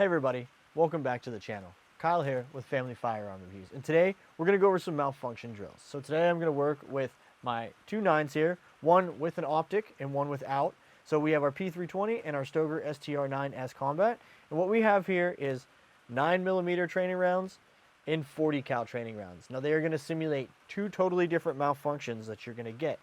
Hey everybody, welcome back to the channel. Kyle here with Family Firearm Reviews, and today we're going to go over some malfunction drills. So today I'm going to work with my two 9s here, one with an optic and one without. So we have our P320 and our Stoeger STR9S Combat, and what we have here is 9mm training rounds and 40 cal training rounds. Now they are going to simulate two totally different malfunctions that you're going to get.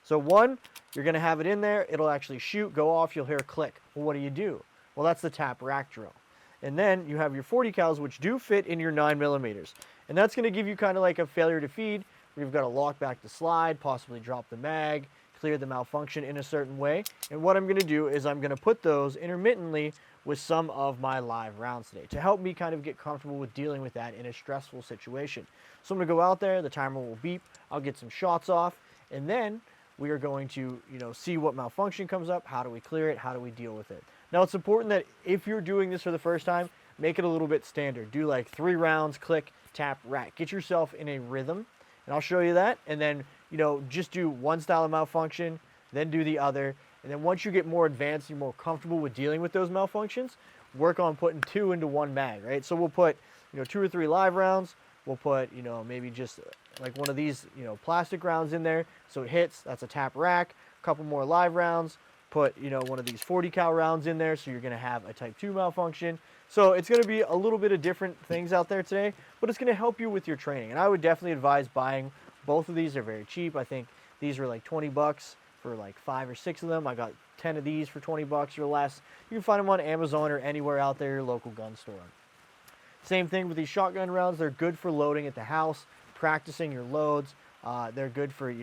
So one, you're going to have it in there, it'll actually shoot, go off, you'll hear a click. Well, what do? Well, that's the tap rack drill. And then you have your 40 cals, which do fit in your 9mm. And that's going to give you kind of like a failure to feed, where you've got to lock back the slide, possibly drop the mag, clear the malfunction in a certain way. And what I'm going to do is I'm going to put those intermittently with some of my live rounds today to help me kind of get comfortable with dealing with that in a stressful situation. So I'm going to go out there, the timer will beep, I'll get some shots off, and then we are going to, see what malfunction comes up, how do we clear it, how do we deal with it. Now it's important that if you're doing this for the first time, make it a little bit standard. Do like 3 rounds, click, tap, rack. Get yourself in a rhythm, and I'll show you that. And then, just do one style of malfunction, then do the other. And then once you get more advanced, you're more comfortable with dealing with those malfunctions, work on putting 2 into 1 mag, right? So we'll put, 2 or 3 live rounds. We'll put, maybe just like one of these, plastic rounds in there. So it hits, that's a tap rack. A couple more live rounds. Put, one of these 40 cal rounds in there, so you're going to have a type 2 malfunction. So it's going to be a little bit of different things out there today, but it's going to help you with your training. And I would definitely advise buying both of these. They're very cheap. I think these were like 20 bucks for like 5 or 6 of them. I got 10 of these for 20 bucks or less. You can find them on Amazon or anywhere out there, your local gun store. Same thing with these shotgun rounds. They're good for loading at the house, practicing your loads. They're good for,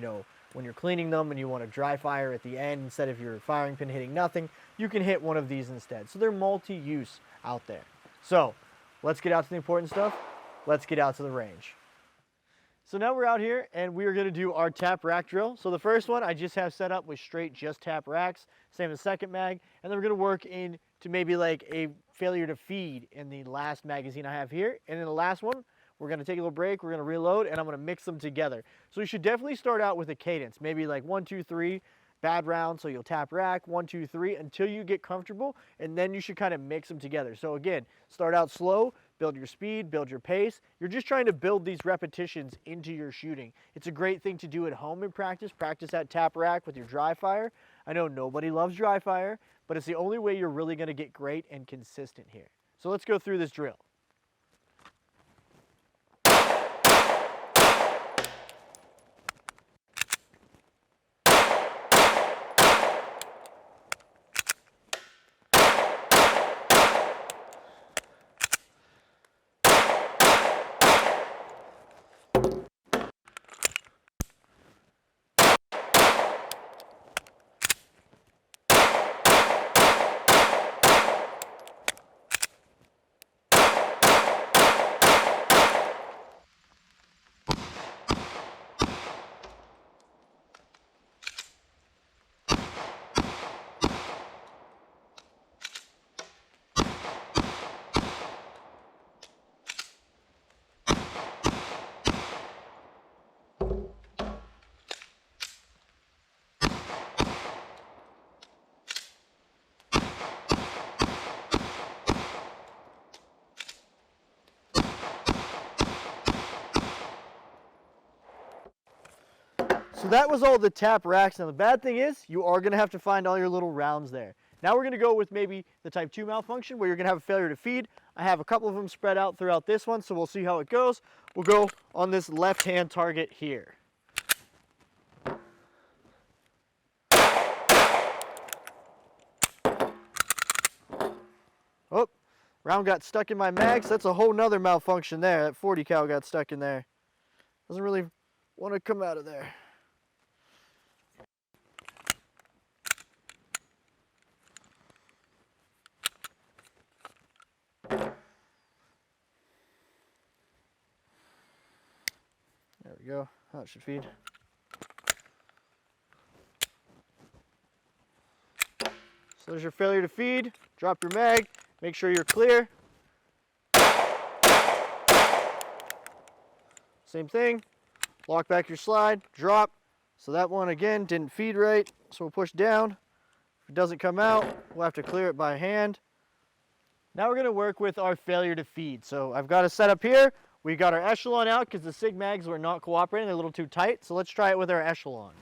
when you're cleaning them and you want to dry fire at the end, instead of your firing pin hitting nothing, you can hit one of these instead. So they're multi-use out there. So let's get out to the important stuff. Let's get out to the range. So now we're out here and we are going to do our tap rack drill. So the first one I just have set up with straight just tap racks, same as second mag, and then we're going to work into maybe like a failure to feed in the last magazine I have here. And in the last one, we're going to take a little break, we're going to reload, and I'm going to mix them together. So you should definitely start out with a cadence, maybe like 1, 2, 3, bad round, so you'll tap rack, 1, 2, 3, until you get comfortable, and then you should kind of mix them together. So again, start out slow, build your speed, build your pace. You're just trying to build these repetitions into your shooting. It's a great thing to do at home in practice. Practice that tap rack with your dry fire. I know nobody loves dry fire, but it's the only way you're really going to get great and consistent here. So let's go through this drill. So that was all the tap racks. Now the bad thing is you are going to have to find all your little rounds there. Now we're going to go with maybe the type 2 malfunction where you're going to have a failure to feed. I have a couple of them spread out throughout this one, so we'll see how it goes. We'll go on this left-hand target here. Oh, round got stuck in my mag, so that's a whole nother malfunction there. That 40 cal got stuck in there. Doesn't really want to come out of there. There we go. That should feed. So there's your failure to feed. Drop your mag. Make sure you're clear. Same thing. Lock back your slide. Drop. So that one again didn't feed right. So we'll push down. If it doesn't come out, we'll have to clear it by hand. Now we're going to work with our failure to feed. So I've got a setup here. We got our echelon out because the SIG mags were not cooperating. They're a little too tight. So let's try it with our echelon.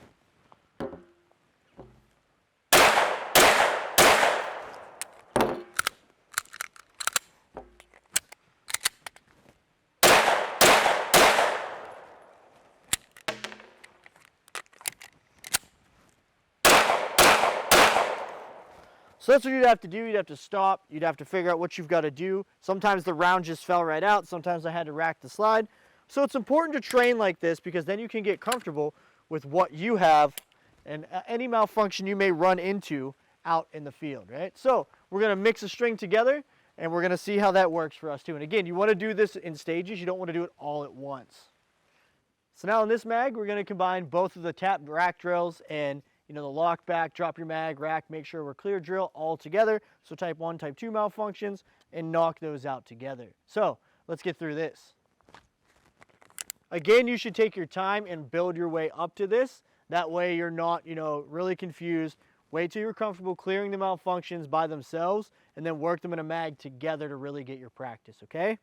So that's what you'd have to do. You'd have to stop. You'd have to figure out what you've got to do. Sometimes the round just fell right out. Sometimes I had to rack the slide. So it's important to train like this because then you can get comfortable with what you have and any malfunction you may run into out in the field, right? So we're going to mix a string together and we're going to see how that works for us too. And again, you want to do this in stages. You don't want to do it all at once. So now in this mag, we're going to combine both of the tap rack drills and the lock back, drop your mag, rack, make sure we're clear drill all together. So type 1, type 2 malfunctions and knock those out together. So let's get through this. Again, you should take your time and build your way up to this. That way you're not, really confused. Wait till you're comfortable clearing the malfunctions by themselves and then work them in a mag together to really get your practice, okay?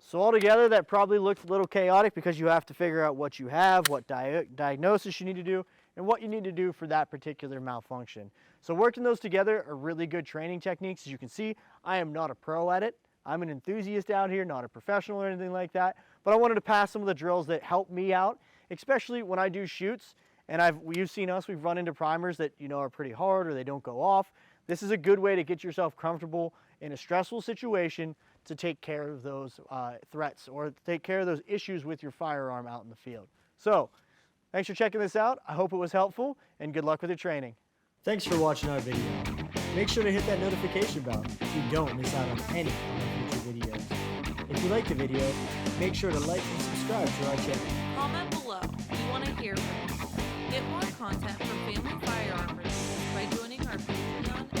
So altogether, that probably looks a little chaotic because you have to figure out what you have, what diagnosis you need to do, and what you need to do for that particular malfunction. So working those together are really good training techniques. As you can see, I am not a pro at it. I'm an enthusiast out here, not a professional or anything like that. But I wanted to pass some of the drills that help me out, especially when I do shoots. And you've seen us, we've run into primers that are pretty hard or they don't go off. This is a good way to get yourself comfortable in a stressful situation to take care of those threats or take care of those issues with your firearm out in the field. So, thanks for checking this out. I hope it was helpful, and good luck with your training. Thanks for watching our video. Make sure to hit that notification bell so you don't miss out on any of our future videos. If you like the video, make sure to like and subscribe to our channel. Comment below. We want to hear from you. Get more content from Family Firearm Reviews by joining our Patreon